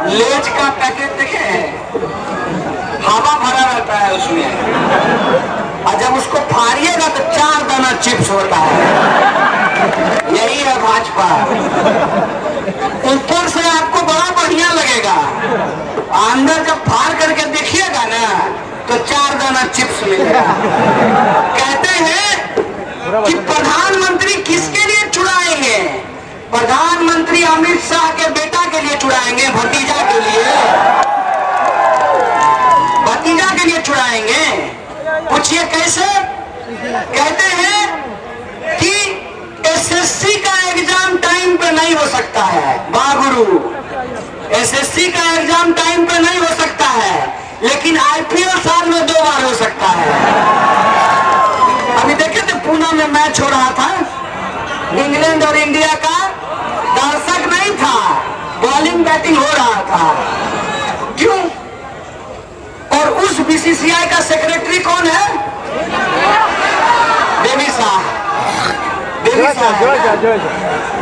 लेज का पैकेट देखे, हवा भरा रहता है उसमें, और जब उसको फाड़िएगा तो 4 दाना चिप्स होता है। यही है भाजपा। ऊपर से आपको बड़ा बढ़िया लगेगा, अंदर जब फाड़ करके देखिएगा ना तो 4 दाना चिप्स मिलेगा। कहते हैं कि प्रधानमंत्री किसके लिए चुराएंगे? प्रधानमंत्री अमित शाह के बेटा के लिए चुराएंगे, भतीजा के लिए, भतीजा के लिए चुराएंगे। पूछिए कैसे? कहते हैं कि एसएससी का एग्जाम टाइम पे नहीं हो सकता है। बागुरु, एसएससी का एग्जाम टाइम पे नहीं हो सकता है, लेकिन आईपीएल साल में 2 बार हो सकता है। अभी देखे थे पूना में मैच हो रहा था, इंग्लैंड और इंडिया का, दर्शक नहीं था, बॉलिंग बैटिंग हो रहा था। क्यों? और उस बीसीसीआई का सेक्रेटरी कौन है? देवी शाह, देवी शाह,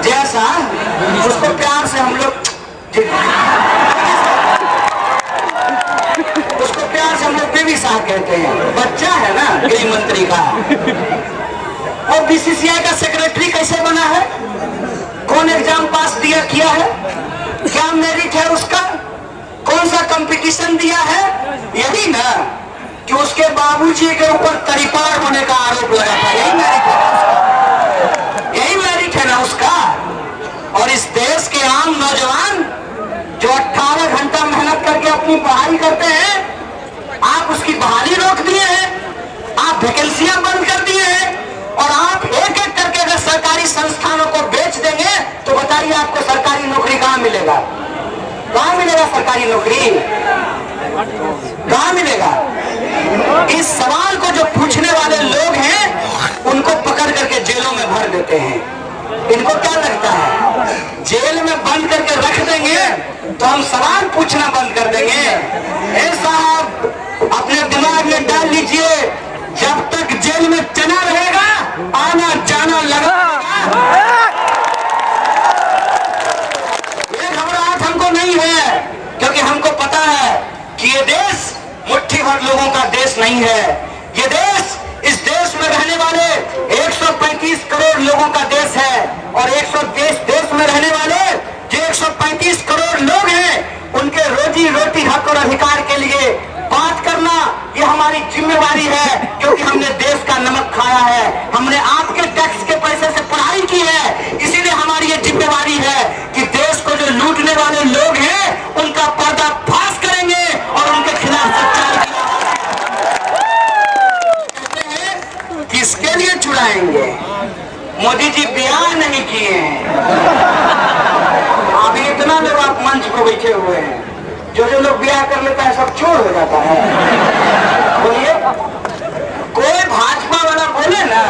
जैसा उसको प्यार से हम लोग, उसको प्यार से हम लोग देवी शाह कहते हैं। बच्चा है ना गृह मंत्री का। वो बीसीसीआई का सेक्रेटरी कैसे बना है? कौन एग्जाम पास किया है? क्या मेरिट है उसका? कौन सा कंपटीशन दिया है? यही ना कि उसके बाबूजी के ऊपर तरीपार होने का आरोप लगा था। यही मेरिट है, यही मेरिट है ना उसका। और इस देश के आम नौजवान जो 18 घंटा मेहनत करके अपनी पढ़ाई करते हैं, आप उसकी बहाली रोक दिए हैं, आप वैकेंसियां बंद कर दिए हैं, और आप एक एक करके अगर सरकारी संस्थानों को बेच देंगे तो बताइए आपको सरकारी नौकरी कहां मिलेगा? कहां मिलेगा सरकारी नौकरी? कहां मिलेगा? इस सवाल को जो पूछने वाले लोग हैं उनको पकड़ करके जेलों में भर देते हैं। इनको क्या लगता है जेल में बंद करके रख देंगे तो हम सवाल पूछना बंद कर देंगे? ए साहब, अपने दिमाग में डाल लीजिए, जब तक जेल में चना रहेगा आना जाना लगा। ये घबराहट हमको नहीं है, क्योंकि हमको पता है कि ये देश मुट्ठी भर लोगों का देश नहीं है। ये देश, इस देश में रहने वाले 135 करोड़ लोगों का देश है, और 130 देश में रहने वाले जो 135 करोड़ लोग हैं उनके रोजी रोटी हक और अधिकार के लिए बात करना ये हमारी जिम्मेवारी है। क्योंकि हमने देश का नमक खाया है, हमने आपके टैक्स के पैसे से पढ़ाई की है, इसीलिए हमारी ये जिम्मेवारी है कि देश को जो लूटने वाले लोग हैं उनका पर्दाफाश करेंगे और उनके खिलाफ सच्चाई। कहते हैं किसके लिए चुराएंगे? मोदी जी ब्याह नहीं किए हैं, अभी इतना लोग आप मंच को बैठे हुए हैं, जो लोग ब्याह कर लेता है सब चोर हो जाता है। बोलिए, कोई भाजपा वाला बोले ना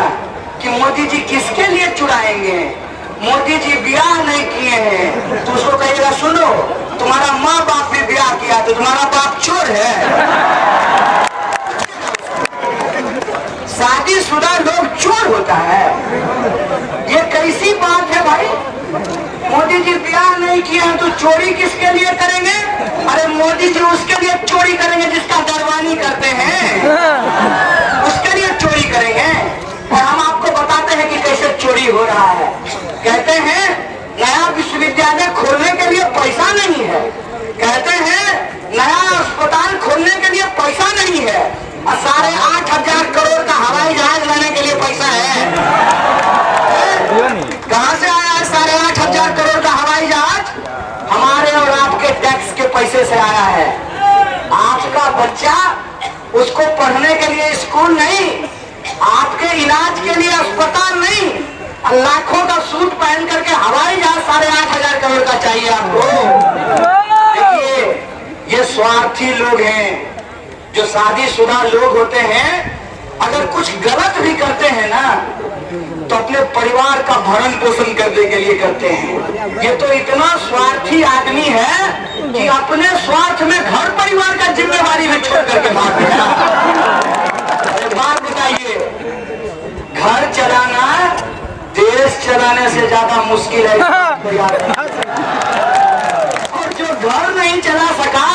कि मोदी जी किसके लिए चुराएंगे, मोदी जी ब्याह नहीं किए हैं, तो उसको कहिएगा सुनो, तुम्हारा माँ बाप भी ब्याह किया तो तुम्हारा बाप चोर है। शादीशुदा लोग चोर होता है? ये कैसी बात है भाई? मोदी जी ब्याह नहीं किए हैं तो चोरी किसके लिए करेंगे? अरे मोदी जी उसके लिए चोरी करेंगे जिसका दरबानी करते हैं, उसके लिए चोरी करेंगे। और हम आपको बताते हैं कि कैसे चोरी हो रहा है। कहते हैं नया विश्वविद्यालय खोलने के लिए पैसा नहीं है, कहते हैं नया अस्पताल खोलने के लिए पैसा नहीं है, और 8,500 करोड़ का हवाई जहाज लाने के लिए पैसा है। कहां से आया है 8,500 करोड़ का हवाई जहाज? हमारे और आपके टैक्स के पैसे से आया है। आपका बच्चा, उसको पढ़ने के लिए स्कूल नहीं, आपके इलाज के लिए अस्पताल नहीं, लाखों का सूट पहन करके हवाई जहाज 8,500 करोड़ का चाहिए आपको। देखिए, ये स्वार्थी लोग हैं, जो शादीशुदा लोग होते हैं, अगर कुछ गलत भी करते हैं ना तो अपने परिवार का भरण पोषण करने के लिए करते हैं। ये तो इतना स्वार्थी आदमी है कि अपने स्वार्थ में घर परिवार का जिम्मेवारी भी छोड़ करके भाग गया। एक बात बताइए, घर चलाना देश चलाने से ज्यादा मुश्किल है। और जो घर नहीं चला सका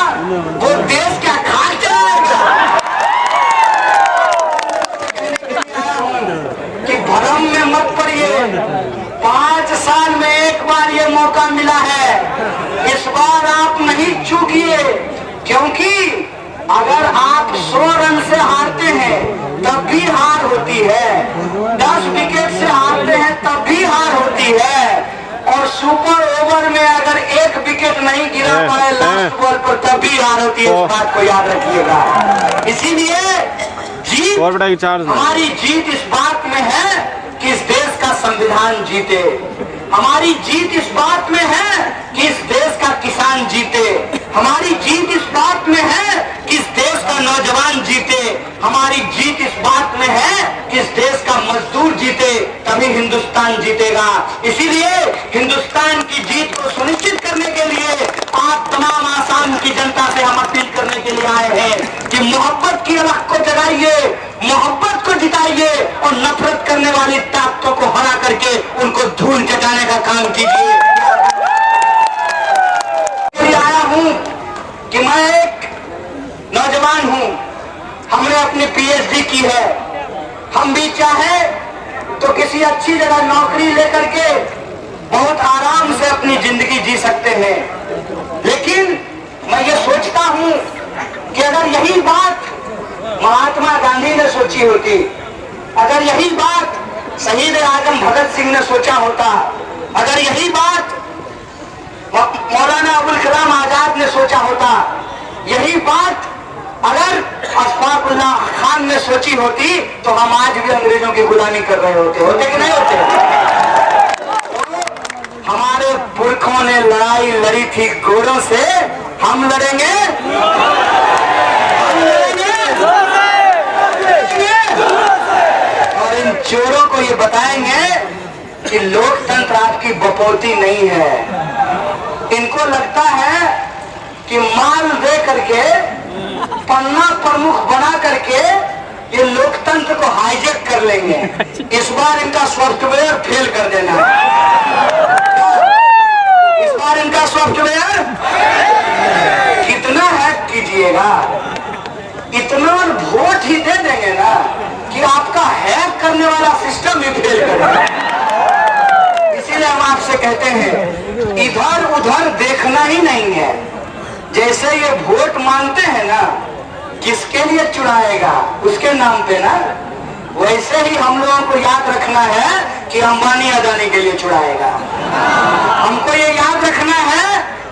वो देश क्या खाक चलाएगा? कि भ्रम में मत पड़िए, 5 साल में एक बार ये मौका मिला है, इस बार आप नहीं चूकिए। क्योंकि अगर आप 100 रन से हारते हैं तब भी हार होती है, 10 विकेट से हारते हैं तब भी हार होती है, और सुपर ओवर में अगर 1 विकेट नहीं गिरा पाए लास्ट बॉल पर तब भी हार होती है। इस बात को याद रखिएगा। इसीलिए जीत, हमारी जीत इस बात में है कि इस देश का संविधान जीते, हमारी जीत इस बात में है कि इस देश का किसान जीते, हमारी जीत इस बात में है कि इस देश का नौजवान जीते, हमारी जीत इस बात में है कि इस देश का मजदूर जीते, तभी हिंदुस्तान जीतेगा। इसीलिए हिंदुस्तान की जीत को सुनिश्चित करने के लिए आप तमाम आसाम की जनता से हम अपील करने के लिए आए हैं कि मोहब्बत की अलख को जगाइए, मोहब्बत को जिताइए और नफरत करने वाली ताकतों को हरा करके उनको धूल चटाने का काम कीजिए। आया हूं कि मैं एक नौजवान हूं, हमने अपनी पीएचडी की है, हम भी चाहे तो किसी अच्छी जगह नौकरी लेकर के बहुत आराम से अपनी जिंदगी जी सकते हैं। लेकिन मैं ये सोचता हूं कि अगर यही बात महात्मा गांधी ने सोची होती, अगर यही बात शहीद आजम भगत सिंह ने सोचा होता, अगर यही बात मौलाना अबुल कलाम आजाद ने सोचा होता, यही बात अगर अशफाकुल्लाह खान ने सोची होती, तो हम आज भी अंग्रेजों की गुलामी कर रहे होते कि नहीं होते? हमारे पुरखों ने लड़ाई लड़ी थी गोरों से, हम लड़ेंगे, और इन चोरों को ये बताएंगे कि लोकतंत्र आपकी बपौती नहीं है। इनको लगता है कि माल दे करके, पन्ना प्रमुख बना करके ये लोकतंत्र को हाईजैक कर लेंगे। इस बार इनका सॉफ्टवेयर फेल कर देना, इस बार इनका सॉफ्टवेयर कितना हैक कीजिएगा, इतना वोट ही दे देंगे ना कि आपका हैक करने वाला सिस्टम ही फेल करेगा। इसीलिए हम आपसे कहते हैं इधर उधर देखना ही नहीं है। जैसे ये वोट मांगते हैं ना, किसके लिए चुराएगा उसके नाम पे ना, वैसे ही हम लोगों को याद रखना है कि अंबानी अदानी के लिए चुराएगा। हमको ये याद रखना है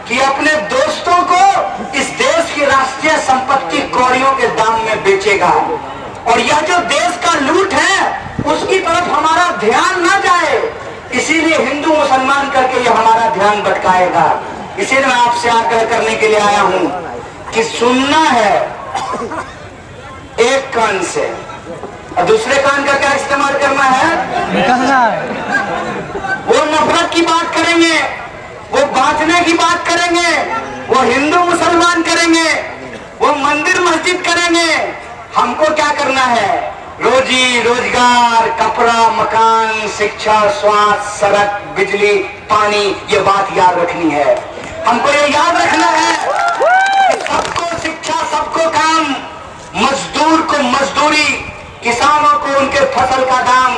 कि अपने दोस्तों को इस देश की राष्ट्रीय संपत्ति कौड़ियों के दाम में बेचेगा, और यह जो देश का लूट है उसकी तरफ हमारा ध्यान ना जाए, इसीलिए हिंदू मुसलमान करके ये हमारा ध्यान भटकाएगा। इसीलिए मैं आपसे आग्रह करने के लिए आया हूं कि सुनना है एक कान से और दूसरे कान का क्या इस्तेमाल करना है। वो नफरत की बात करेंगे, वो बांटने की बात करेंगे, वो हिंदू मुसलमान करेंगे, वो मंदिर मस्जिद करेंगे। हमको क्या करना है? रोजी रोजगार, कपड़ा, मकान, शिक्षा, स्वास्थ्य, सड़क, बिजली, पानी, ये बात याद रखनी है। हमको ये याद रखना है कि सबको शिक्षा, सबको काम, मजदूर को मजदूरी, किसानों को उनके फसल का दाम,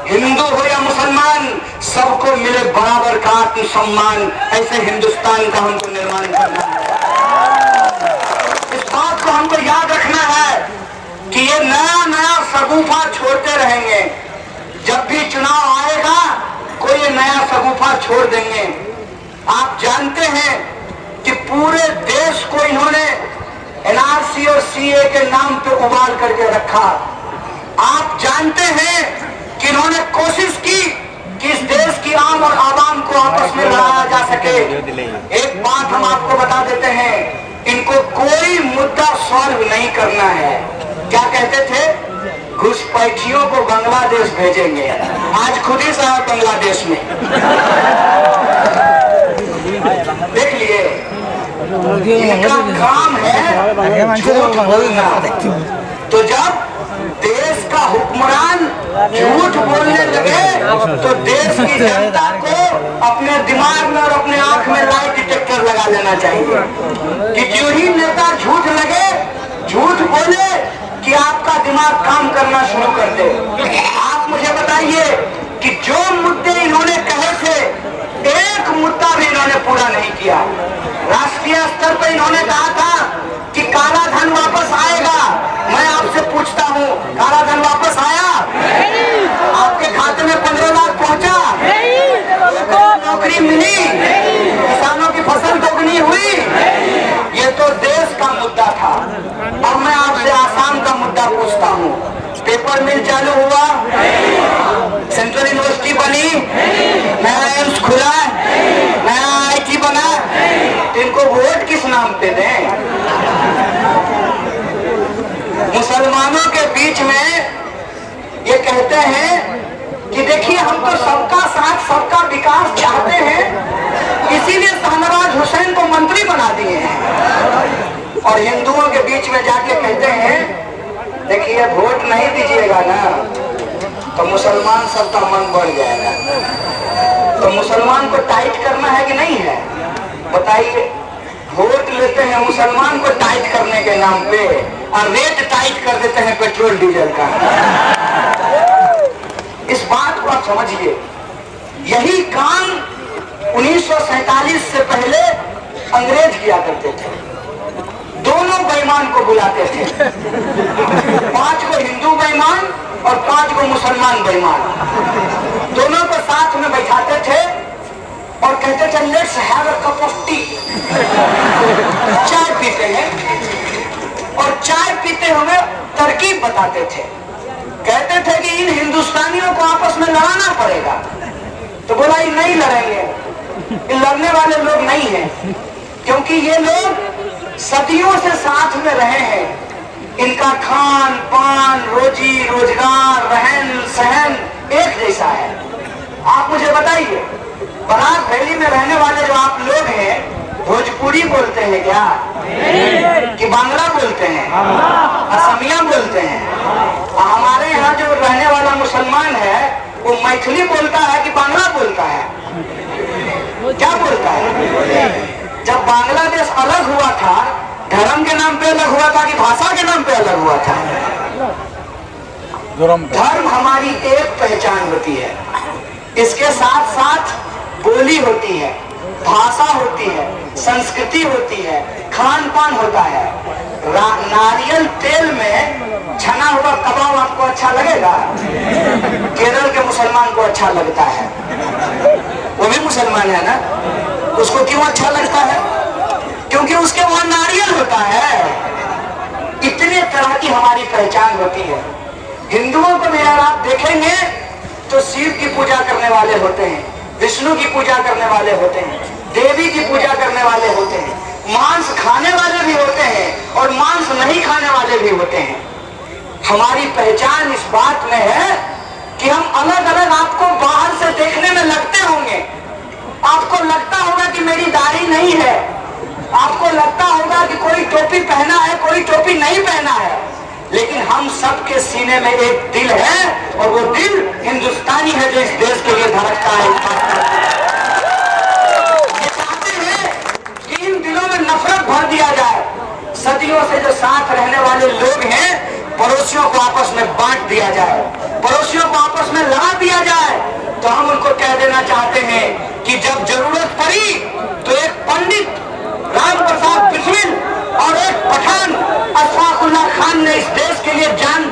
हिंदू हो या मुसलमान, सबको मिले बराबर का आत्म सम्मान। ऐसे हिंदुस्तान का हमको निर्माण करना है। इस बात को हमको याद रखना है कि ये नया नया सगुफा छोड़ते रहेंगे। जब भी चुनाव आएगा कोई ये नया सगुफा छोड़ देंगे। आप जानते हैं कि पूरे देश को इन्होंने एनआरसी और सीए के नाम पे उबाल करके रखा। आप जानते हैं कि इन्होंने कोशिश की कि इस देश की आम और आवाम को आपस में लड़ाया जा सके। एक बात हम आपको बता देते हैं, इनको कोई मुद्दा सॉल्व नहीं करना है। क्या कहते थे? घुसपैठियों को बांग्लादेश भेजेंगे। आज खुद ही साहब बांग्लादेश में देख लिए। इनका काम है झूठ बोलना। तो जब देश का हुक्मरान झूठ बोलने लगे तो देश की जनता को अपने दिमाग में और अपने आंख में लाई डिटेक्टर लगा लेना चाहिए कि जो ही नेता झूठ बोले कि आपका दिमाग काम करना शुरू कर दे। आप मुझे बताइए कि जो मुद्दे इन्होंने कहे थे, एक मुद्दा भी इन्होंने पूरा नहीं किया। राष्ट्रीय स्तर पर इन्होंने कहा था कि काला धन वापस आएगा। मैं आपसे पूछता हूँ, काला धन वापस आया? आपके खाते में 15 लाख पहुंचा? नौकरी मिली? किसानों की फसल दोगुनी हुई? ये तो देश का मुद्दा था। अब मैं आपसे आसाम का मुद्दा पूछता हूँ। पेपर मिल चालू हुआ? सेंट्रल यूनिवर्सिटी बनी? नया एम्स खुला? नया IIT बना? इनको वोट किस नाम पे दें? मुसलमानों के बीच में ये कहते हैं कि देखिए हम तो सबका साथ सबका विकास चाहते हैं, इसीलिए शाहनवाज हुसैन को मंत्री बना दिए हैं। और हिंदुओं के बीच में जाके कहते हैं देखिए वोट नहीं दीजिएगा ना तो मुसलमान सबका मन बढ़ जाएगा। तो मुसलमान को टाइट करना है कि नहीं है? बताइए। वोट लेते हैं मुसलमान को टाइट करने के नाम पे और रेट टाइट कर देते हैं पेट्रोल डीजल का। इस बात को आप समझिए। यही काम 1947 से पहले अंग्रेज किया करते थे। दोनों बेईमान को बुलाते थे, 5 को हिंदू बेईमान और 5 को मुसलमान बेईमान, दोनों को साथ में बैठाते थे और कहते थे let's have a cup of T. चाय पीते हैं और चाय पीते हुए तरकीब बताते थे। कहते थे कि इन हिंदुस्तानियों को आपस में लड़ाना पड़ेगा। तो बोला ये नहीं लड़ेंगे, ये लड़ने वाले लोग नहीं हैं, क्योंकि ये लोग सदियों से साथ में रहे हैं। इनका खान पान, रोजी रोजगार, रहन सहन एक जैसा है। आप मुझे बताइए, बराक वैली में रहने वाले जो आप लोग हैं, भोजपुरी बोलते हैं क्या कि बांग्ला बोलते हैं, असमिया बोलते हैं? हमारे यहाँ जो रहने वाला मुसलमान है वो मैथिली बोलता है कि बांग्ला बोलता है? क्या बोलता है? जब बांग्लादेश अलग हुआ था, धर्म के नाम पे अलग हुआ था कि भाषा के नाम पे अलग हुआ था? धर्म हमारी एक पहचान होती है, इसके साथ साथ बोली होती है, भाषा होती है, संस्कृति होती है, खान पान होता है। नारियल तेल में छना हुआ कबाब आपको अच्छा लगेगा? केरल के मुसलमान को अच्छा लगता है, वो भी मुसलमान है ना, उसको क्यों अच्छा लगता है? क्योंकि उसके वहां नारियल होता है। इतने तरह की हमारी पहचान होती है। हिंदुओं को भी अगर आप देखेंगे तो शिव की पूजा करने वाले होते हैं, विष्णु की पूजा करने वाले होते हैं, देवी की पूजा करने वाले होते हैं, मांस खाने वाले भी होते हैं और मांस नहीं खाने वाले भी होते हैं। हमारी पहचान इस बात में है कि हम अलग अलग आपको बाहर से देखने में लगते होंगे। आपको लगता होगा कि मेरी दाढ़ी नहीं है, आपको लगता होगा कि कोई टोपी पहना है, कोई टोपी नहीं पहना है, लेकिन हम सबके सीने में एक दिल है और वो दिल हिंदुस्तानी है जो इस देश के लिए धड़कता है। ये चाहते हैं कि इन दिलों में नफरत भर दिया जाए। सदियों से जो साथ रहने वाले लोग हैं, पड़ोसियों को आपस में बांट दिया जाए, पड़ोसियों को आपस में लड़ा दिया जाए। तो हम उनको कह देना चाहते हैं कि जब जरूरत पड़ी तो एक पंडित राम प्रसाद बिस्मिल और एक पठान अशफाकुल्लाह खान ने इस देश के लिए जान